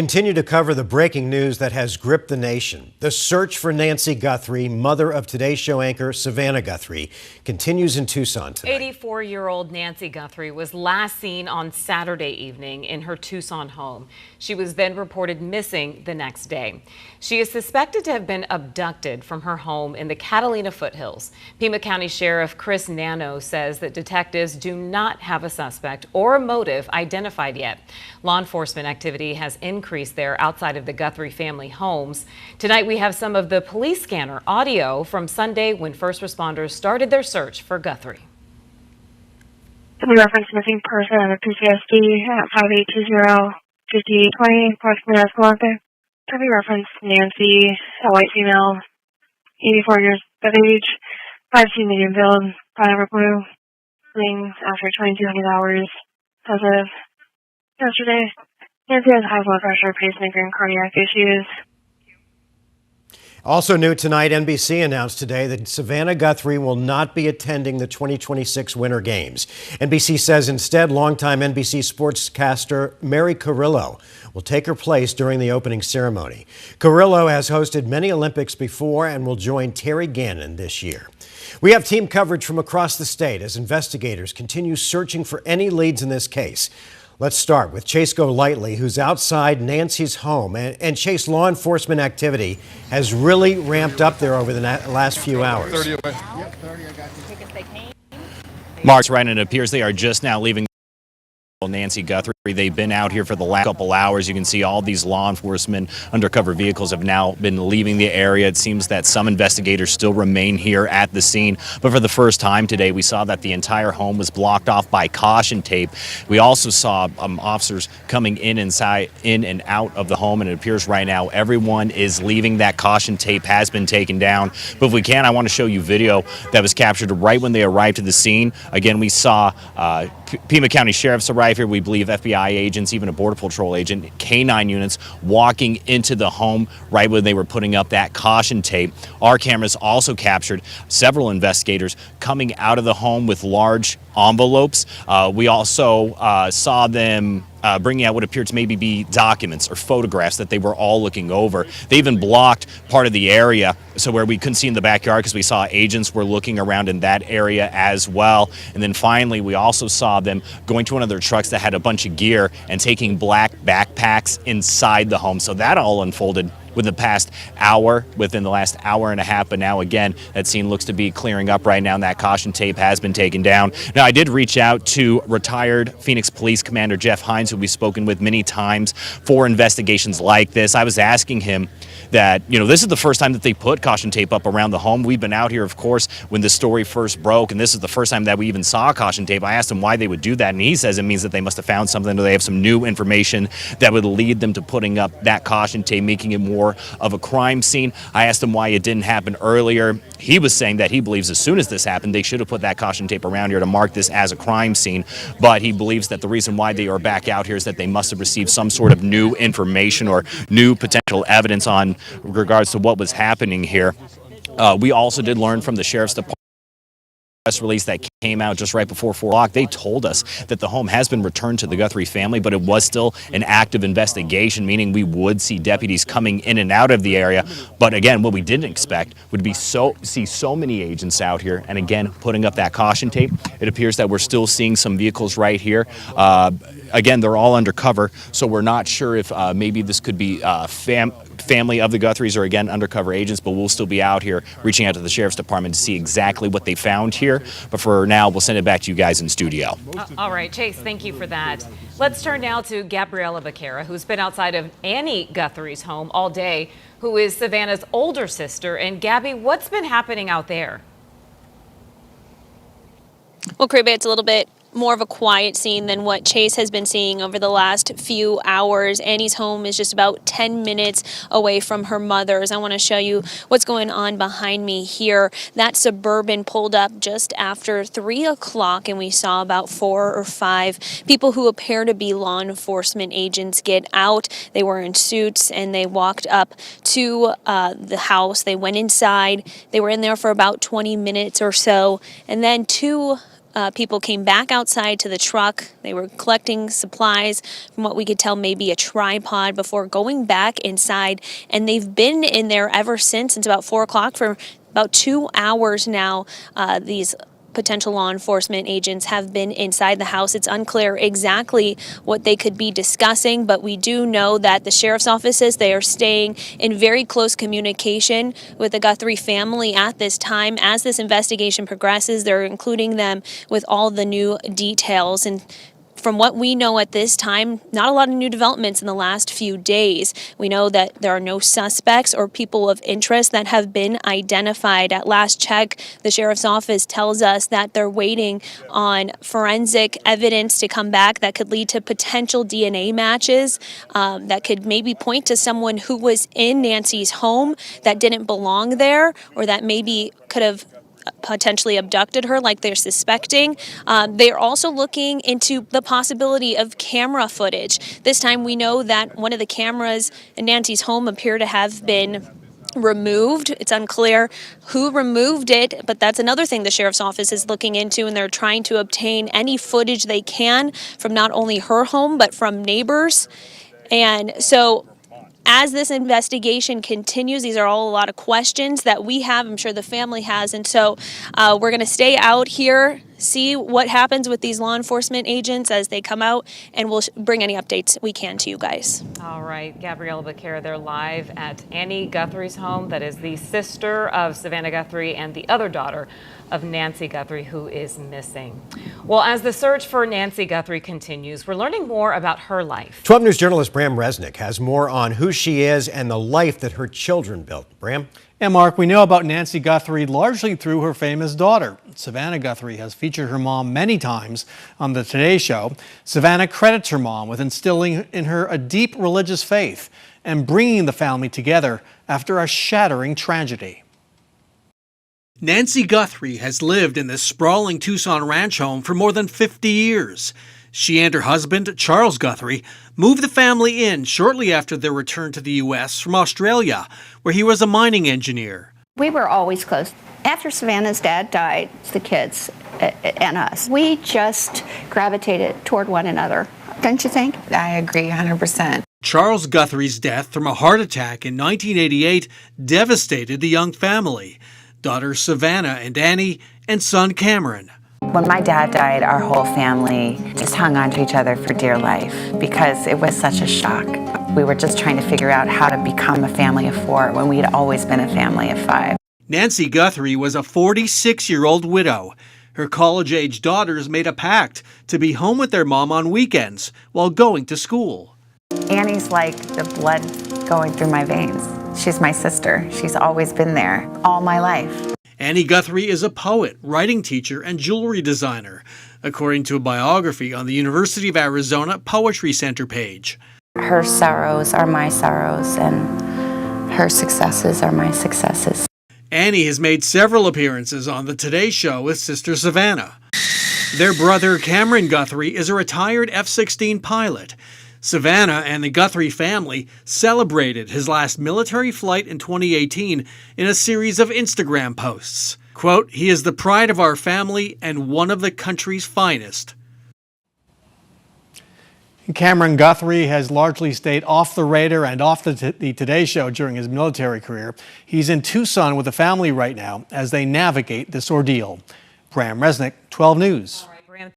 Continue to cover the breaking news that has gripped the nation. The search for Nancy Guthrie, mother of Today Show anchor Savannah Guthrie, continues in Tucson tonight. 84-year-old Nancy Guthrie was last seen on Saturday evening in her Tucson home. She was then reported missing the next day. She is suspected to have been abducted from her home in the Catalina foothills. Pima County Sheriff Chris Nano says that detectives do not have a suspect or a motive identified yet. Law enforcement activity has increased there outside of the Guthrie family homes. Tonight we have some of the police scanner audio from Sunday when first responders started their search for Guthrie. We reference missing person on the PTSD at 5820-5820, approximately Escalante. We reference Nancy, a white female, 84 years of age, 5'2" medium build, brown blue, ring after 2200 hours as of yesterday. Nancy has high blood pressure, pacemaker, and cardiac issues. Also new tonight, NBC announced today that Savannah Guthrie will not be attending the 2026 Winter Games. NBC says instead, longtime NBC sportscaster Mary Carrillo will take her place during the opening ceremony. Carrillo has hosted many Olympics before and will join Terry Gannon this year. We have team coverage from across the state as investigators continue searching for any leads in this case. Let's start with Chase Golightly, who's outside Nancy's home. And Chase, law enforcement activity has really ramped up there over the last few hours. 30 away. Mark's right, and it appears they are just now leaving Nancy Guthrie. They've been out here for the last couple hours. You can see all these law enforcement undercover vehicles have now been leaving the area. It seems that some investigators still remain here at the scene. But for the first time today, we saw that the entire home was blocked off by caution tape. We also saw officers coming in and out of the home, and it appears right now everyone is leaving. That caution tape has been taken down. But if we can, I want to show you video that was captured right when they arrived to the scene. Again, we saw Pima County Sheriff's arrive here. We believe FBI agents, even a Border Patrol agent, K-9 units walking into the home right when they were putting up that caution tape. Our cameras also captured several investigators coming out of the home with large envelopes. We also saw them bringing out what appeared to maybe be documents or photographs that they were all looking over. They even blocked part of the area so where we couldn't see in the backyard because we saw agents were looking around in that area as well. And then finally, we also saw them going to one of their trucks that had a bunch of gear and taking black backpacks inside the home. So that all unfolded within the last hour and a half. But now again, that scene looks to be clearing up right now, and that caution tape has been taken down. Now, I did reach out to retired Phoenix Police Commander Jeff Hines, who we've spoken with many times for investigations like this. I was asking him that, this is the first time that they put caution tape up around the home. We've been out here, of course, when this story first broke, and this is the first time that we even saw caution tape. I asked him why they would do that, and he says it means that they must have found something, or they have some new information that would lead them to putting up that caution tape, making it more of a crime scene. I asked him why it didn't happen earlier. He was saying that he believes as soon as this happened, they should have put that caution tape around here to mark this as a crime scene. But he believes that the reason why they are back out here is that they must have received some sort of new information or new potential evidence on regards to what was happening here. We also did learn from the Sheriff's Department press release that came out just right before 4 o'clock. They told us that the home has been returned to the Guthrie family, but it was still an active investigation, meaning we would see deputies coming in and out of the area. But again, what we didn't expect would be see so many agents out here, and again, putting up that caution tape. It appears that we're still seeing some vehicles right here. Again, they're all undercover, so we're not sure if maybe this could be family of the Guthries or, again, undercover agents, but we'll still be out here reaching out to the Sheriff's Department to see exactly what they found here. But for now, we'll send it back to you guys in studio. All right, Chase, thank you for that. Let's turn now to Gabriella Vaquera, who's been outside of Annie Guthrie's home all day, who is Savannah's older sister. And Gabby, what's been happening out there? Well, Kriba, it's a little bit more of a quiet scene than what Chase has been seeing over the last few hours. Annie's home is just about 10 minutes away from her mother's. I want to show you what's going on behind me here. That Suburban pulled up just after 3 o'clock, and we saw about 4 or 5 people who appear to be law enforcement agents get out. They were in suits, and they walked up to the house. They went inside. They were in there for about 20 minutes or so, and then 2 people came back outside to the truck. They were collecting supplies, from what we could tell, maybe a tripod, before going back inside. And they've been in there ever since about 4 o'clock for about 2 hours now. These potential law enforcement agents have been inside the house. It's unclear exactly what they could be discussing, but we do know that the sheriff's office says they are staying in very close communication with the Guthrie family at this time. As this investigation progresses, they're including them with all the new details. And from what we know at this time, not a lot of new developments in the last few days. We know that there are no suspects or people of interest that have been identified. At last check, the sheriff's office tells us that they're waiting on forensic evidence to come back that could lead to potential DNA matches that could maybe point to someone who was in Nancy's home that didn't belong there, or that maybe could have potentially abducted her like they're suspecting. They're also looking into the possibility of camera footage. This time we know that one of the cameras in Nancy's home appear to have been removed. It's unclear who removed it, but that's another thing the sheriff's office is looking into, and they're trying to obtain any footage they can from not only her home but from neighbors. And so as this investigation continues, these are all a lot of questions that we have, I'm sure the family has, and so we're going to stay out here, see what happens with these law enforcement agents as they come out, and we'll bring any updates we can to you guys. All right, Gabriella Becerra, they're live at Annie Guthrie's home. That is the sister of Savannah Guthrie and the other daughter of Nancy Guthrie, who is missing. Well, as the search for Nancy Guthrie continues, we're learning more about her life. 12 News journalist Bram Resnick has more on who she is and the life that her children built. Bram? And Mark, we know about Nancy Guthrie largely through her famous daughter. Savannah Guthrie has featured her mom many times on the Today Show. Savannah credits her mom with instilling in her a deep religious faith and bringing the family together after a shattering tragedy. Nancy Guthrie has lived in this sprawling Tucson ranch home for more than 50 years. She and her husband, Charles Guthrie, moved the family in shortly after their return to the U.S. from Australia, where he was a mining engineer. We were always close. After Savannah's dad died, the kids and us, we just gravitated toward one another. Don't you think? I agree 100%. Charles Guthrie's death from a heart attack in 1988 devastated the young family. Daughters Savannah and Annie, and son Cameron. When my dad died, our whole family just hung on to each other for dear life because it was such a shock. We were just trying to figure out how to become a family of 4 when we had always been a family of 5. Nancy Guthrie was a 46-year-old widow. Her college-age daughters made a pact to be home with their mom on weekends while going to school. Annie's like the blood going through my veins. She's my sister. She's always been there all my life. Annie Guthrie is a poet, writing teacher, and jewelry designer, according to a biography on the University of Arizona Poetry Center page. Her sorrows are my sorrows, and her successes are my successes. Annie has made several appearances on the Today Show with sister Savannah. Their brother Cameron Guthrie is a retired F-16 pilot. Savannah and the Guthrie family celebrated his last military flight in 2018 in a series of Instagram posts. Quote, "He is the pride of our family and one of the country's finest." Cameron Guthrie has largely stayed off the radar and off the Today Show during his military career. He's in Tucson with the family right now as they navigate this ordeal. Bram Resnick, 12 News.